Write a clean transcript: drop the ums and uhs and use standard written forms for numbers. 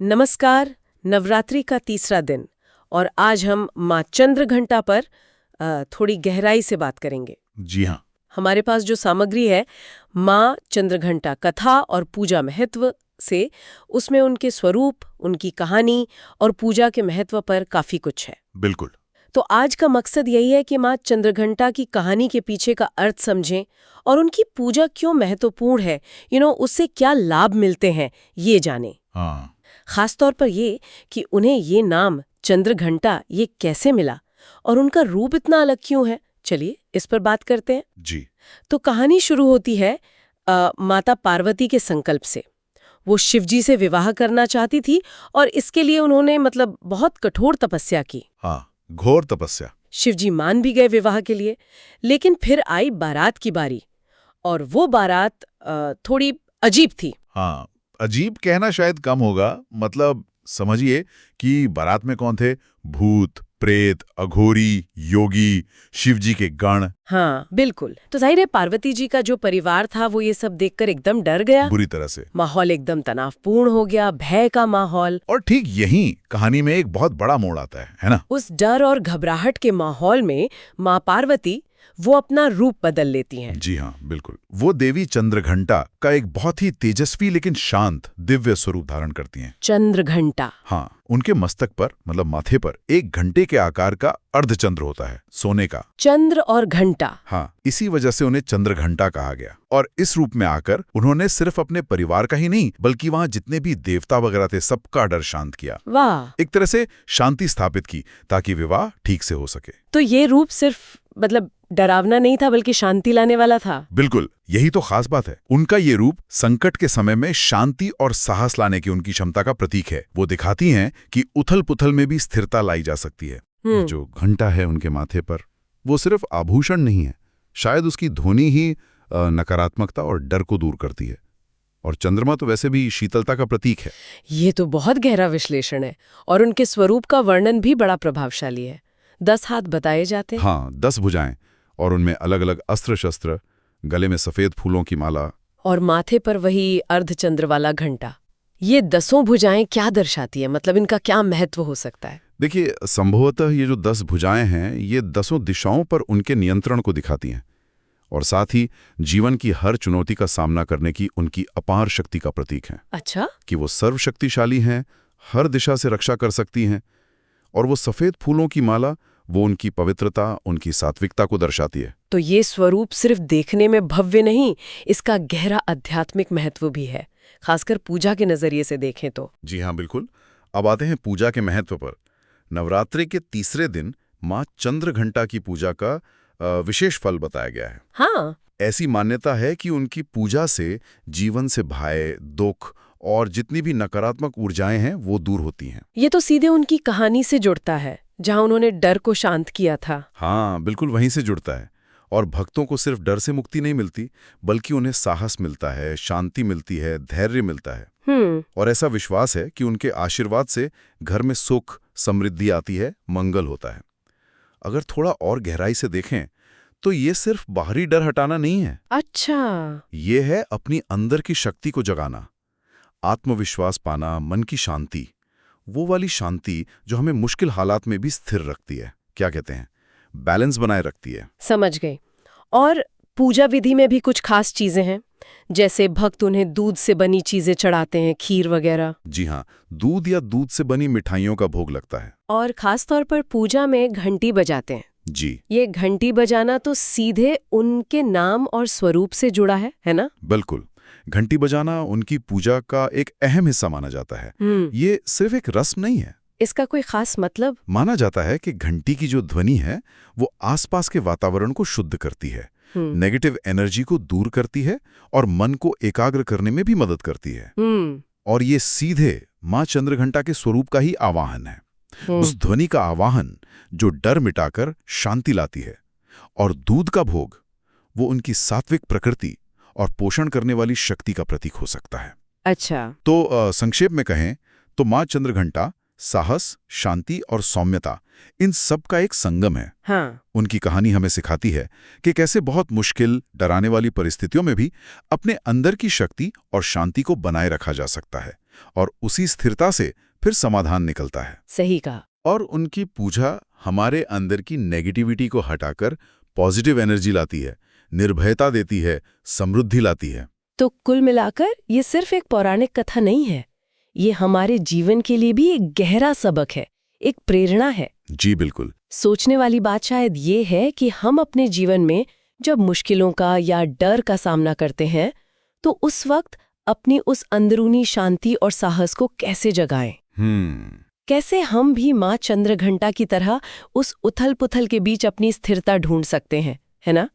नमस्कार। नवरात्रि का तीसरा दिन और आज हम माँ चंद्रघंटा पर थोड़ी गहराई से बात करेंगे। जी हाँ। हमारे पास जो सामग्री है माँ चंद्रघंटा कथा और पूजा महत्व से, उसमें उनके स्वरूप, उनकी कहानी और पूजा के महत्व पर काफी कुछ है। बिल्कुल। तो आज का मकसद यही है कि माँ चंद्रघंटा की कहानी के पीछे का अर्थ समझें और उनकी पूजा क्यों महत्वपूर्ण है, उससे क्या लाभ मिलते हैं, ये जानें। हाँ। खासतौर पर ये कि उन्हें ये नाम चंद्रघंटा ये कैसे मिला और उनका रूप इतना अलग क्यों है। चलिए इस पर बात करते हैं। जी। तो कहानी शुरू होती है माता पार्वती के संकल्प से। वो शिवजी से विवाह करना चाहती थी और इसके लिए उन्होंने बहुत कठोर तपस्या की। हाँ, घोर तपस्या। शिवजी मान भी गए विवाह के लिए, लेकिन फिर आई बारात की बारी और वो बारात थोड़ी अजीब थी। हाँ, अजीब कहना शायद कम होगा। मतलब समझिए कि बारात में कौन थे? भूत, प्रेत, अघोरी, योगी, शिवजी के गण। हाँ बिल्कुल। तो जाहिर है पार्वती जी का जो परिवार था वो ये सब देखकर एकदम डर गया। बुरी तरह से। माहौल एकदम तनावपूर्ण हो गया, भय का माहौल। और ठीक यही कहानी में एक बहुत बड़ा मोड़ आता है ना? उस डर और घबराहट के माहौल में माँ पार्वती वो अपना रूप बदल लेती हैं। जी हाँ, बिल्कुल। वो देवी चंद्रघंटा का एक बहुत ही तेजस्वी लेकिन शांत दिव्य स्वरूप धारण करती हैं। चंद्रघंटा। हाँ, उनके मस्तक पर मतलब माथे पर एक घंटे के आकार का अर्धचंद्र होता है, सोने का। चंद्र और घंटा। हाँ, इसी वजह से उन्हें चंद्रघंटा कहा गया। और इस रूप में आकर उन्होंने सिर्फ अपने परिवार का ही नहीं बल्कि वहाँ जितने भी देवता वगैरह थे सबका डर शांत किया। वाह। एक तरह से शांति स्थापित की ताकि विवाह ठीक से हो सके। तो ये रूप सिर्फ डरावना नहीं था बल्कि शांति लाने वाला था। बिल्कुल, यही तो खास बात है। उनका ये रूप संकट के समय में शांति और साहस लाने की उनकी क्षमता का प्रतीक है। वो दिखाती हैं कि उथल पुथल में भी स्थिरता लाई जा सकती है। जो घंटा है उनके माथे पर, वो सिर्फ आभूषण नहीं है, शायद उसकी ध्वनि ही नकारात्मकता और डर को दूर करती है। और चंद्रमा तो वैसे भी शीतलता का प्रतीक है। ये तो बहुत गहरा विश्लेषण है और उनके स्वरूप का वर्णन भी बड़ा प्रभावशाली है। 10 हाथ बताए जाते हैं। हाँ, 10 भुजाएं और उनमें अलग अलग अस्त्र शस्त्र, गले में सफेद फूलों की माला और माथे पर वही अर्धचंद्र वाला घंटा। ये 10 भुजाएं क्या दर्शाती है, इनका क्या महत्व हो सकता है? देखिए, संभवतः ये जो 10 भुजाएं हैं ये 10 दिशाओं पर उनके नियंत्रण को दिखाती हैं और साथ ही जीवन की हर चुनौती का सामना करने की उनकी अपार शक्ति का प्रतीक हैं। अच्छा। कि वो सर्वशक्तिशाली हैं, हर दिशा से रक्षा कर सकती हैं। और वो सफेद फूलों की माला, वो उनकी पवित्रता, उनकी सात्विकता को दर्शाती है। तो ये स्वरूप सिर्फ देखने में भव्य नहीं, इसका गहरा आध्यात्मिक महत्व भी है, खासकर पूजा के नजरिए से देखें तो। जी हाँ, बिल्कुल। अब आते हैं पूजा के महत्व पर। नवरात्रि के तीसरे दिन माँ चंद्रघंटा की पूजा का विशेष फल बताया गया है। हाँ। ऐसी मान्यता है कि उनकी पूजा से जीवन से भय, दुख और जितनी भी नकारात्मक ऊर्जाएं हैं वो दूर होती हैं। ये तो सीधे उनकी कहानी से जुड़ता है जहां उन्होंने डर को शांत किया था। हाँ, बिल्कुल वहीं से जुड़ता है। और भक्तों को सिर्फ डर से मुक्ति नहीं मिलती बल्कि उन्हें साहस मिलता है, शांति मिलती है, धैर्य मिलता है। और ऐसा विश्वास है कि उनके आशीर्वाद से घर में सुख, समृद्धि आती है, मंगल होता है। अगर थोड़ा और गहराई से देखें तो ये सिर्फ बाहरी डर हटाना नहीं है। अच्छा। ये है अपनी अंदर की शक्ति को जगाना, आत्मविश्वास पाना, मन की शांति, वो वाली शांति जो हमें मुश्किल हालात में भी स्थिर रखती है। क्या कहते हैं, बैलेंस बनाए रखती है। समझ गई। और पूजा विधि में भी कुछ खास चीजें हैं, जैसे भक्त उन्हें दूध से बनी चीजें चढ़ाते हैं, खीर वगैरह। जी हाँ, दूध या दूध से बनी मिठाइयों का भोग लगता है। और खास तौर पर पूजा में घंटी बजाते हैं। जी। ये घंटी बजाना तो सीधे उनके नाम और स्वरूप से जुड़ा है ना? बिल्कुल। घंटी बजाना उनकी पूजा का एक अहम हिस्सा माना जाता है। ये सिर्फ एक रस्म नहीं है। इसका कोई खास मतलब? माना जाता है कि घंटी की जो ध्वनि है वो आसपास के वातावरण को शुद्ध करती है, नेगेटिव एनर्जी को दूर करती है और मन को एकाग्र करने में भी मदद करती है। और ये सीधे माँ चंद्रघंटा के स्वरूप का ही आवाहन है। उस ध्वनि का आवाहन जो डर मिटाकर शांति लाती है। और दूध का भोग वो उनकी सात्विक प्रकृति और पोषण करने वाली शक्ति का प्रतीक हो सकता है। अच्छा। तो संक्षेप में कहें तो माँ चंद्रघंटा साहस, शांति और सौम्यता, इन सब का एक संगम है। हाँ। उनकी कहानी हमें सिखाती है कि कैसे बहुत मुश्किल, डराने वाली परिस्थितियों में भी अपने अंदर की शक्ति और शांति को बनाए रखा जा सकता है, और उसी स्थिरता से फिर समाधान निकलता है। सही कहा। और उनकी पूजा हमारे अंदर की नेगेटिविटी को हटाकर पॉजिटिव एनर्जी लाती है, निर्भयता देती है, समृद्धि लाती है। तो कुल मिलाकर ये सिर्फ एक पौराणिक कथा नहीं है, ये हमारे जीवन के लिए भी एक गहरा सबक है, एक प्रेरणा है। जी बिल्कुल। सोचने वाली बात शायद ये है कि हम अपने जीवन में जब मुश्किलों का या डर का सामना करते हैं तो उस वक्त अपनी उस अंदरूनी शांति और साहस को कैसे जगाएं। कैसे हम भी माँ चंद्रघंटा की तरह उस उथल पुथल के बीच अपनी स्थिरता ढूंढ सकते हैं, है ना?